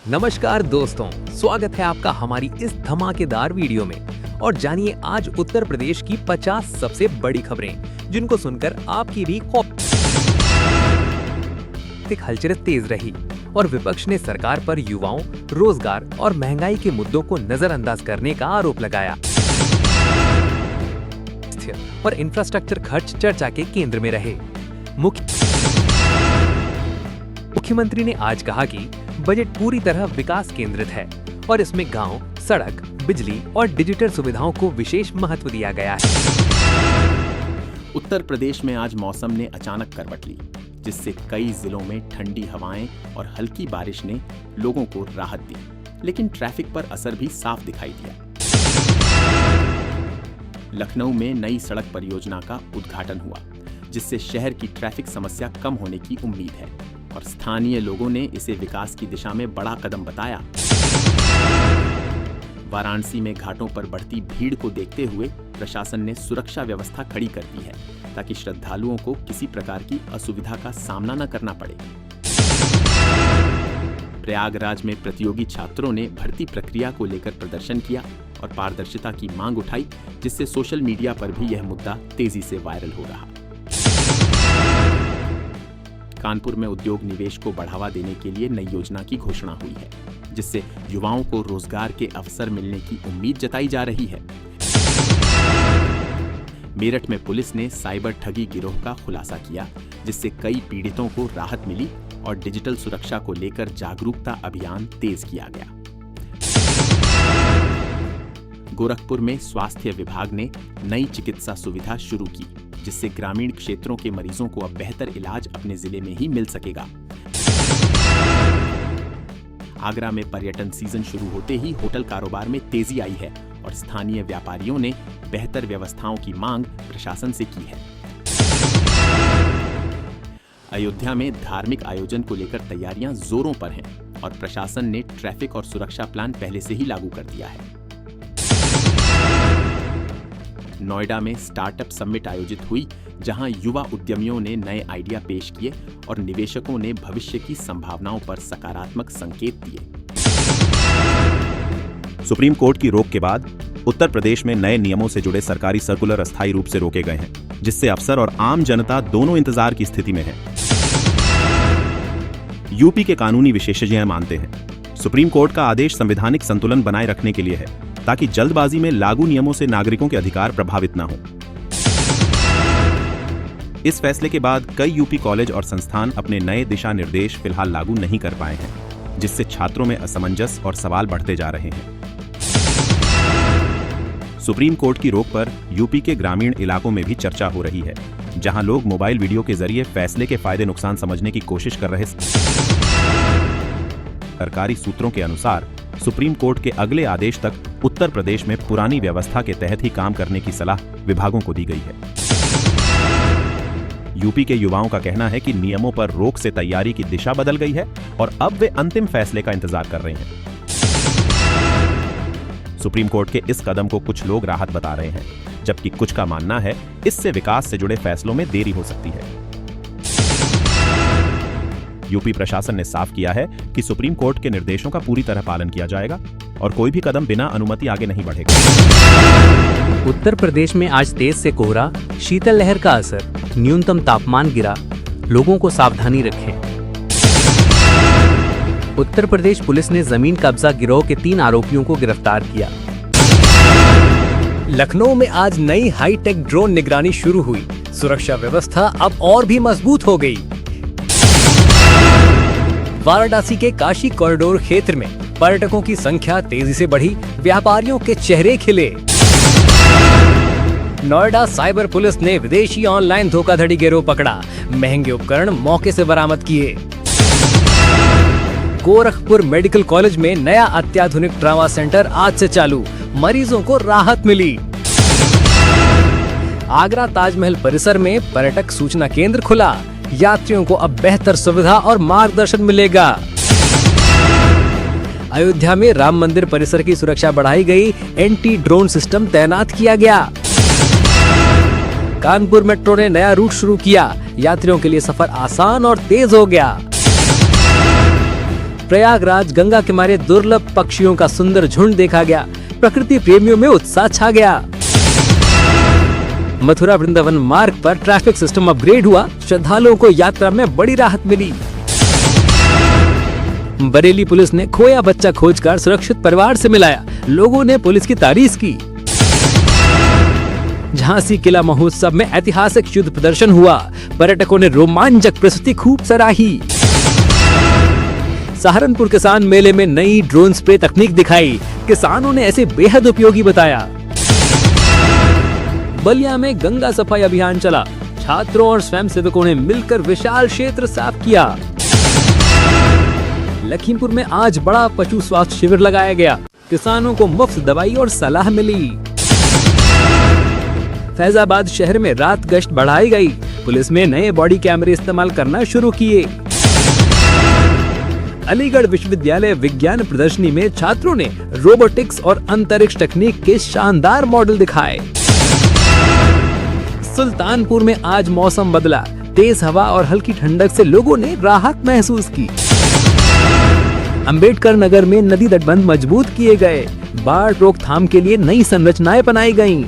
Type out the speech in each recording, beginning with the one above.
नमस्कार दोस्तों, स्वागत है आपका हमारी इस धमाकेदार वीडियो में। और जानिए आज उत्तर प्रदेश की 50 सबसे बड़ी खबरें जिनको सुनकर आपकी भी हलचल तेज रही और विपक्ष ने सरकार पर युवाओं, रोजगार और महंगाई के मुद्दों को नजरअंदाज करने का आरोप लगाया और इंफ्रास्ट्रक्चर खर्च चर्चा के केंद्र में रहे। मुख्यमंत्री ने आज कहा कि बजट पूरी तरह विकास केंद्रित है और इसमें गांव, सड़क, बिजली और डिजिटल सुविधाओं को विशेष महत्व दिया गया है। उत्तर प्रदेश में आज मौसम ने अचानक करवट ली, जिससे कई जिलों में ठंडी हवाएं और हल्की बारिश ने लोगों को राहत दी, लेकिन ट्रैफिक पर असर भी साफ दिखाई दिया। लखनऊ में नई सड़क परियोजना का उद्घाटन हुआ, जिससे शहर की ट्रैफिक समस्या कम होने की उम्मीद है और स्थानीय लोगों ने इसे विकास की दिशा में बड़ा कदम बताया। वाराणसी में घाटों पर बढ़ती भीड़ को देखते हुए प्रशासन ने सुरक्षा व्यवस्था खड़ी कर दी है, ताकि श्रद्धालुओं को किसी प्रकार की असुविधा का सामना न करना पड़े। प्रयागराज में प्रतियोगी छात्रों ने भर्ती प्रक्रिया को लेकर प्रदर्शन किया और पारदर्शिता की मांग उठाई, जिससे सोशल मीडिया पर भी यह मुद्दा तेजी से वायरल हो रहा। कानपुर में उद्योग निवेश को बढ़ावा देने के लिए नई योजना की घोषणा हुई है, जिससे युवाओं को रोजगार के अवसर मिलने की उम्मीद जताई जा रही है। मेरठ में पुलिस ने साइबर ठगी गिरोह का खुलासा किया, जिससे कई पीड़ितों को राहत मिली और डिजिटल सुरक्षा को लेकर जागरूकता अभियान तेज किया गया। गोरखपुर में स्वास्थ्य विभाग ने नई चिकित्सा सुविधा शुरू की, जिससे ग्रामीण क्षेत्रों के मरीजों को अब बेहतर इलाज अपने जिले में ही मिल सकेगा। आगरा में पर्यटन सीजन शुरू होते ही होटल कारोबार में तेजी आई है और स्थानीय व्यापारियों ने बेहतर व्यवस्थाओं की मांग प्रशासन से की है। अयोध्या में धार्मिक आयोजन को लेकर तैयारियां जोरों पर हैं और प्रशासन ने ट्रैफिक और सुरक्षा प्लान पहले से ही लागू कर दिया है। नोएडा में स्टार्टअप समिट आयोजित हुई, जहां युवा उद्यमियों ने नए आइडिया पेश किए और निवेशकों ने भविष्य की संभावनाओं पर सकारात्मक संकेत दिए। सुप्रीम कोर्ट की रोक के बाद उत्तर प्रदेश में नए नियमों से जुड़े सरकारी सर्कुलर अस्थायी रूप से रोके गए हैं, जिससे अफसर और आम जनता दोनों इंतजार की स्थिति में है। यूपी के कानूनी विशेषज्ञ मानते हैं सुप्रीम कोर्ट का आदेश संवैधानिक संतुलन बनाए रखने के लिए है, ताकि जल्दबाजी में लागू नियमों से नागरिकों के अधिकार प्रभावित न हो। इस फैसले के बाद कई यूपी कॉलेज और संस्थान अपने नए दिशा निर्देश फिलहाल लागू नहीं कर पाए हैं, जिससे छात्रों में असमंजस और सवाल बढ़ते जा रहे हैं। सुप्रीम कोर्ट की रोक पर यूपी के ग्रामीण इलाकों में भी चर्चा हो रही है, जहां लोग मोबाइल वीडियो के जरिए फैसले के फायदे नुकसान समझने की कोशिश कर रहे। सरकारी सूत्रों के अनुसार सुप्रीम कोर्ट के अगले आदेश तक उत्तर प्रदेश में पुरानी व्यवस्था के तहत ही काम करने की सलाह विभागों को दी गई है। यूपी के युवाओं का कहना है कि नियमों पर रोक से तैयारी की दिशा बदल गई है और अब वे अंतिम फैसले का इंतजार कर रहे हैं। सुप्रीम कोर्ट के इस कदम को कुछ लोग राहत बता रहे हैं, जबकि कुछ का मानना है इससे विकास से जुड़े फैसलों में देरी हो सकती है। यूपी प्रशासन ने साफ किया है कि सुप्रीम कोर्ट के निर्देशों का पूरी तरह पालन किया जाएगा और कोई भी कदम बिना अनुमति आगे नहीं बढ़ेगा। उत्तर प्रदेश में आज तेज से कोहरा, शीतल लहर का असर, न्यूनतम तापमान गिरा, लोगों को सावधानी रखें। उत्तर प्रदेश पुलिस ने जमीन कब्जा गिरोह के 3 आरोपियों को गिरफ्तार किया। लखनऊ में आज नई हाईटेक ड्रोन निगरानी शुरू हुई, सुरक्षा व्यवस्था अब और भी मजबूत हो गई। वाराणसी के काशी कॉरिडोर क्षेत्र में पर्यटकों की संख्या तेजी से बढ़ी, व्यापारियों के चेहरे खिले। नोएडा साइबर पुलिस ने विदेशी ऑनलाइन धोखाधड़ी गिरोह पकड़ा, महंगे उपकरण मौके से बरामद किए। गोरखपुर मेडिकल कॉलेज में नया अत्याधुनिक ट्रॉमा सेंटर आज से चालू, मरीजों को राहत मिली। आगरा ताजमहल परिसर में पर्यटक सूचना केंद्र खुला, यात्रियों को अब बेहतर सुविधा और मार्गदर्शन मिलेगा। अयोध्या में राम मंदिर परिसर की सुरक्षा बढ़ाई गई, एंटी ड्रोन सिस्टम तैनात किया गया। कानपुर मेट्रो ने नया रूट शुरू किया, यात्रियों के लिए सफर आसान और तेज हो गया। प्रयागराज गंगा किनारे दुर्लभ पक्षियों का सुंदर झुंड देखा गया। प्रकृति प्रेमियों में उत्साह छा गया। मथुरा वृंदावन मार्ग पर ट्रैफिक सिस्टम अपग्रेड हुआ। श्रद्धालुओं को यात्रा में बड़ी राहत मिली। बरेली पुलिस ने खोया बच्चा खोजकर सुरक्षित परिवार से मिलाया। लोगों ने पुलिस की तारीफ की। झांसी किला महोत्सव में ऐतिहासिक युद्ध प्रदर्शन हुआ। पर्यटकों ने रोमांचक प्रस्तुति खूब सराही। सहारनपुर किसान मेले में नई ड्रोन स्प्रे तकनीक दिखाई। किसानों ने ऐसे बेहद उपयोगी बताया। बलिया में गंगा सफाई अभियान चला। छात्रों और स्वयंसेवकों ने मिलकर विशाल क्षेत्र साफ किया। लखीमपुर में आज बड़ा पशु स्वास्थ्य शिविर लगाया गया। किसानों को मुफ्त दवाई और सलाह मिली। फैजाबाद शहर में रात गश्त बढ़ाई गई। पुलिस में नए बॉडी कैमरे इस्तेमाल करना शुरू किए। अलीगढ़ विश्वविद्यालय विज्ञान प्रदर्शनी में छात्रों ने रोबोटिक्स और अंतरिक्ष तकनीक के शानदार मॉडल दिखाए। सुल्तानपुर में आज मौसम बदला। तेज हवा और हल्की ठंडक से लोगों ने राहत महसूस की। अंबेडकर नगर में नदी तटबंध मजबूत किए गए। बाढ़ रोकथाम के लिए नई संरचनाएं बनाई गईं।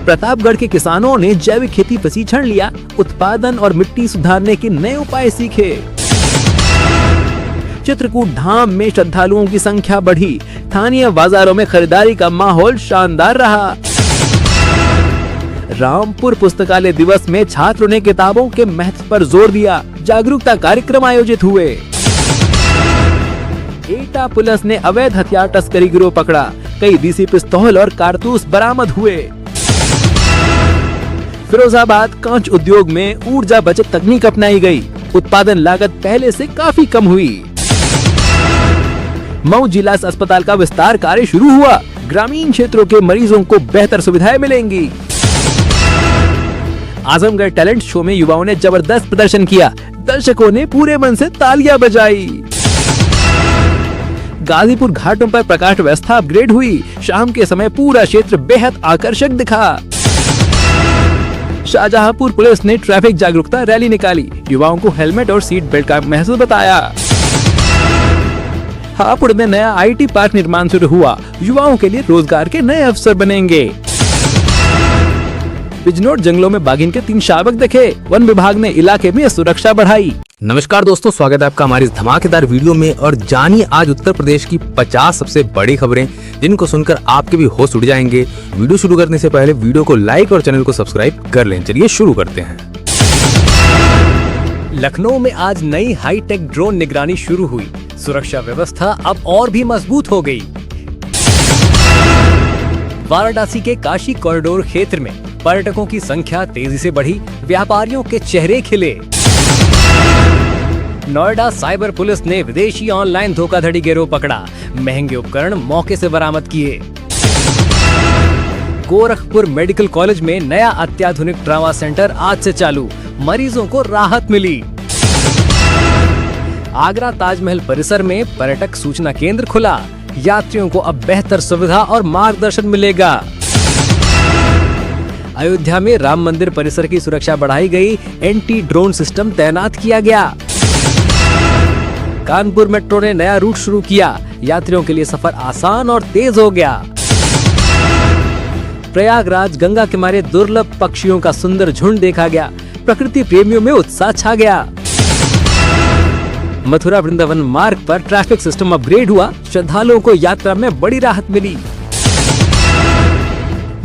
प्रतापगढ़ के किसानों ने जैविक खेती प्रशिक्षण लिया। उत्पादन और मिट्टी सुधारने के नए उपाय सीखे। चित्रकूट धाम में श्रद्धालुओं की संख्या बढ़ी। स्थानीय बाजारों में खरीदारी का माहौल शानदार रहा। रामपुर पुस्तकालय दिवस में छात्रों ने किताबों के महत्व पर जोर दिया। जागरूकता कार्यक्रम आयोजित हुए। एटा पुलिस ने अवैध हथियार तस्करी गिरोह पकड़ा। कई देसी पिस्तौल और कारतूस बरामद हुए। फिरोजाबाद कांच उद्योग में ऊर्जा बचत तकनीक अपनाई गई। उत्पादन लागत पहले से काफी कम हुई। मऊ जिला अस्पताल का विस्तार कार्य शुरू हुआ। ग्रामीण क्षेत्रों के मरीजों को बेहतर सुविधाएं मिलेंगी। आजमगढ़ टैलेंट शो में युवाओं ने जबरदस्त प्रदर्शन किया। दर्शकों ने पूरे मन से तालियां बजाई। गाजीपुर घाटों पर प्रकाश व्यवस्था अपग्रेड हुई। शाम के समय पूरा क्षेत्र बेहद आकर्षक दिखा। शाहजहांपुर पुलिस ने ट्रैफिक जागरूकता रैली निकाली। युवाओं को हेलमेट और सीट बेल्ट का महत्व बताया। हापुड़ में नया आईटी पार्क निर्माण शुरू हुआ। युवाओं के लिए रोजगार के नए अवसर बनेंगे। बिजनौर जंगलों में बाघिन के 3 शावक देखे। वन विभाग ने इलाके में सुरक्षा बढ़ाई। नमस्कार दोस्तों, स्वागत है आपका हमारी इस धमाकेदार वीडियो में। और जानिए आज उत्तर प्रदेश की 50 सबसे बड़ी खबरें जिनको सुनकर आपके भी होश उड़ जाएंगे। वीडियो शुरू करने से पहले वीडियो को लाइक और चैनल को सब्सक्राइब कर लें। चलिए शुरू करते हैं। लखनऊ में आज नई हाईटेक ड्रोन निगरानी शुरू हुई। सुरक्षा व्यवस्था अब और भी मजबूत हो गई। वाराणसी के काशी कॉरिडोर क्षेत्र में पर्यटकों की संख्या तेजी से बढ़ी। व्यापारियों के चेहरे खिले। नोएडा साइबर पुलिस ने विदेशी ऑनलाइन धोखाधड़ी गिरोह पकड़ा। महंगे उपकरण मौके से बरामद किए। गोरखपुर मेडिकल कॉलेज में नया अत्याधुनिक ट्रॉमा सेंटर आज से चालू। मरीजों को राहत मिली। आगरा ताजमहल परिसर में पर्यटक सूचना केंद्र खुला। यात्रियों को अब बेहतर सुविधा और मार्गदर्शन मिलेगा। अयोध्या में राम मंदिर परिसर की सुरक्षा बढ़ाई गई। एंटी ड्रोन सिस्टम तैनात किया गया। कानपुर मेट्रो ने नया रूट शुरू किया। यात्रियों के लिए सफर आसान और तेज हो गया। प्रयागराज गंगा किनारे दुर्लभ पक्षियों का सुंदर झुंड देखा गया। प्रकृति प्रेमियों में उत्साह छा गया। मथुरा वृंदावन मार्ग पर ट्रैफिक सिस्टम अपग्रेड हुआ। श्रद्धालुओं को यात्रा में बड़ी राहत मिली।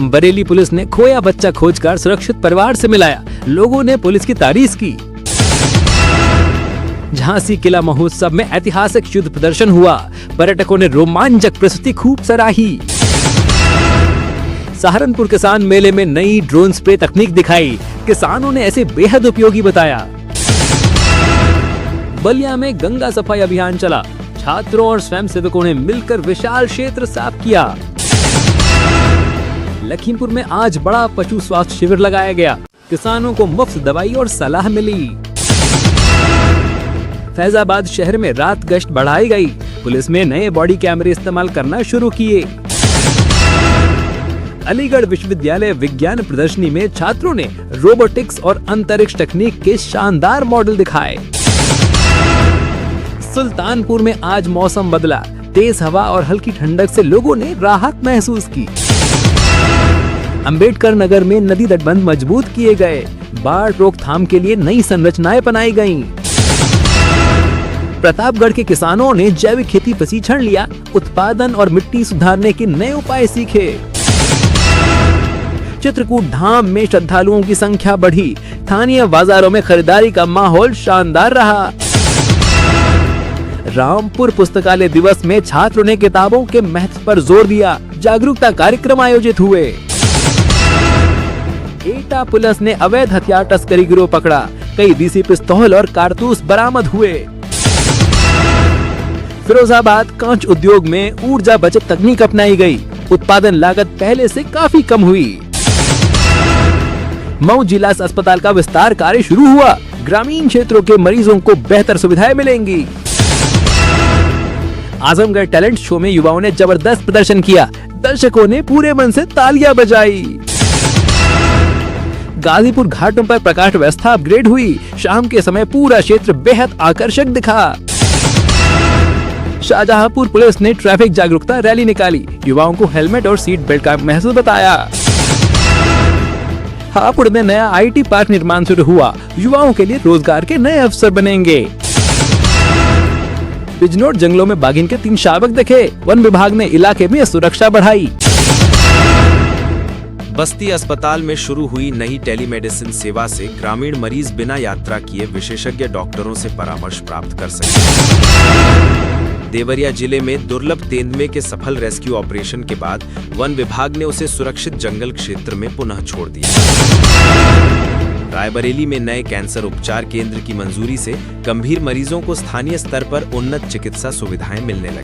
बरेली पुलिस ने खोया बच्चा खोजकर सुरक्षित परिवार से मिलाया। लोगों ने पुलिस की तारीफ की। झांसी किला महोत्सव में ऐतिहासिक युद्ध प्रदर्शन हुआ। पर्यटकों ने रोमांचक प्रस्तुति खूब सराही। सहारनपुर किसान मेले में नई ड्रोन स्प्रे तकनीक दिखाई। किसानों ने ऐसे बेहद उपयोगी बताया। बलिया में गंगा सफाई अभियान चला। छात्रों और स्वयंसेवकों ने मिलकर विशाल क्षेत्र साफ किया। लखीमपुर में आज बड़ा पशु स्वास्थ्य शिविर लगाया गया। किसानों को मुफ्त दवाई और सलाह मिली। फैजाबाद शहर में रात गश्त बढ़ाई गई। पुलिस में नए बॉडी कैमरे इस्तेमाल करना शुरू किए। अलीगढ़ विश्वविद्यालय विज्ञान प्रदर्शनी में छात्रों ने रोबोटिक्स और अंतरिक्ष तकनीक के शानदार मॉडल दिखाए। सुल्तानपुर में आज मौसम बदला, तेज हवा और हल्की ठंडक से लोगों ने राहत महसूस की। अंबेडकर नगर में नदी तटबंध मजबूत किए गए, बाढ़ रोकथाम के लिए नई संरचनाएं बनाई गईं। प्रतापगढ़ के किसानों ने जैविक खेती प्रशिक्षण लिया, उत्पादन और मिट्टी सुधारने के नए उपाय सीखे। चित्रकूट धाम में श्रद्धालुओं की संख्या बढ़ी, स्थानीय बाजारों में खरीदारी का माहौल शानदार रहा। रामपुर पुस्तकालय दिवस में छात्रों ने किताबों के महत्व पर जोर दिया, जागरूकता कार्यक्रम आयोजित हुए। एटा पुलिस ने अवैध हथियार तस्करी गिरोह पकड़ा, कई देसी पिस्तौल और कारतूस बरामद हुए। फिरोजाबाद कांच उद्योग में ऊर्जा बचत तकनीक अपनाई गई, उत्पादन लागत पहले से काफी कम हुई। मऊ जिला अस्पताल का विस्तार कार्य शुरू हुआ, ग्रामीण क्षेत्रों के मरीजों को बेहतर सुविधाएं मिलेंगी। आजमगढ़ टैलेंट शो में युवाओं ने जबरदस्त प्रदर्शन किया, दर्शकों ने पूरे मन से तालियां बजाई। गाजीपुर घाटों पर प्रकाश व्यवस्था अपग्रेड हुई, शाम के समय पूरा क्षेत्र बेहद आकर्षक दिखा। शाहजहांपुर पुलिस ने ट्रैफिक जागरूकता रैली निकाली, युवाओं को हेलमेट और सीट बेल्ट का महत्व बताया। हापुड़ में नया IT पार्क निर्माण शुरू हुआ, युवाओं के लिए रोजगार के नए अवसर बनेंगे। बिजनौर जंगलों में बाघिन के 3 शावक देखे, वन विभाग ने इलाके में सुरक्षा बढ़ाई। बस्ती अस्पताल में शुरू हुई नई टेलीमेडिसिन सेवा से ग्रामीण मरीज बिना यात्रा किए विशेषज्ञ डॉक्टरों से परामर्श प्राप्त कर सकेंगे। देवरिया जिले में दुर्लभ तेंदुए के सफल रेस्क्यू ऑपरेशन के बाद वन विभाग ने उसे सुरक्षित जंगल क्षेत्र में पुनः छोड़ दिया। रायबरेली में नए कैंसर उपचार केंद्र की मंजूरी से गंभीर मरीजों को स्थानीय स्तर पर उन्नत चिकित्सा सुविधाएं मिलने लगी।